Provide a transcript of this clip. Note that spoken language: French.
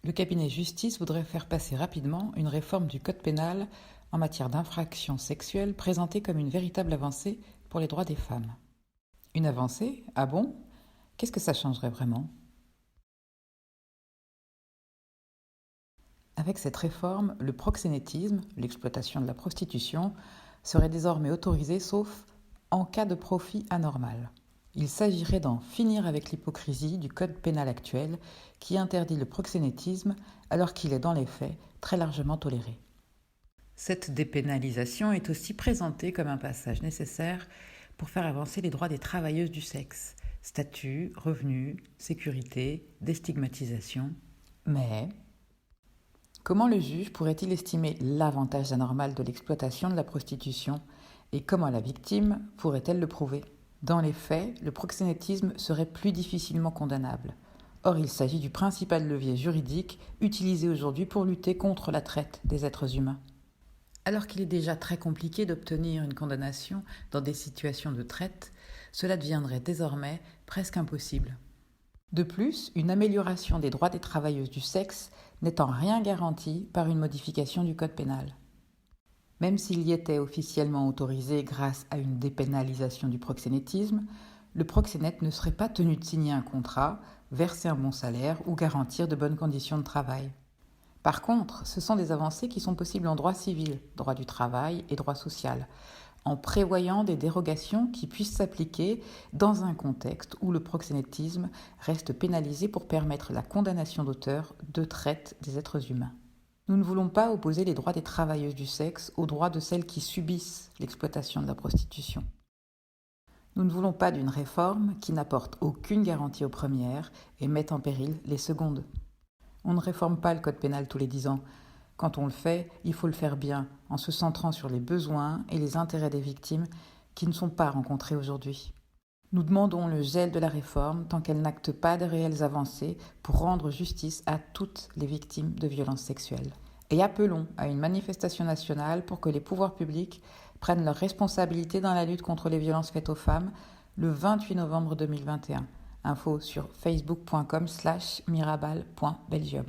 Le cabinet Justice voudrait faire passer rapidement une réforme du code pénal en matière d'infractions sexuelles présentée comme une véritable avancée pour les droits des femmes. Une avancée ? Ah bon ? Qu'est-ce que ça changerait vraiment ? Avec cette réforme, le proxénétisme, l'exploitation de la prostitution, serait désormais autorisé sauf en cas de profit anormal. Il s'agirait d'en finir avec l'hypocrisie du code pénal actuel qui interdit le proxénétisme alors qu'il est dans les faits très largement toléré. Cette dépénalisation est aussi présentée comme un passage nécessaire pour faire avancer les droits des travailleuses du sexe, statut, revenus, sécurité, déstigmatisation. Mais comment le juge pourrait-il estimer l'avantage anormal de l'exploitation de la prostitution et comment la victime pourrait-elle le prouver ? Dans les faits, le proxénétisme serait plus difficilement condamnable. Or, il s'agit du principal levier juridique utilisé aujourd'hui pour lutter contre la traite des êtres humains. Alors qu'il est déjà très compliqué d'obtenir une condamnation dans des situations de traite, cela deviendrait désormais presque impossible. De plus, une amélioration des droits des travailleuses du sexe n'est en rien garantie par une modification du code pénal. Même s'il y était officiellement autorisé grâce à une dépénalisation du proxénétisme, le proxénète ne serait pas tenu de signer un contrat, verser un bon salaire ou garantir de bonnes conditions de travail. Par contre, ce sont des avancées qui sont possibles en droit civil, droit du travail et droit social, en prévoyant des dérogations qui puissent s'appliquer dans un contexte où le proxénétisme reste pénalisé pour permettre la condamnation d'auteurs de traite des êtres humains. Nous ne voulons pas opposer les droits des travailleuses du sexe aux droits de celles qui subissent l'exploitation de la prostitution. Nous ne voulons pas d'une réforme qui n'apporte aucune garantie aux premières et mette en péril les secondes. On ne réforme pas le code pénal tous les 10 ans. Quand on le fait, il faut le faire bien, en se centrant sur les besoins et les intérêts des victimes qui ne sont pas rencontrés aujourd'hui. Nous demandons le gel de la réforme tant qu'elle n'acte pas de réelles avancées pour rendre justice à toutes les victimes de violences sexuelles. Et appelons à une manifestation nationale pour que les pouvoirs publics prennent leurs responsabilités dans la lutte contre les violences faites aux femmes le 28 novembre 2021. Info sur facebook.com/mirabal.belgium.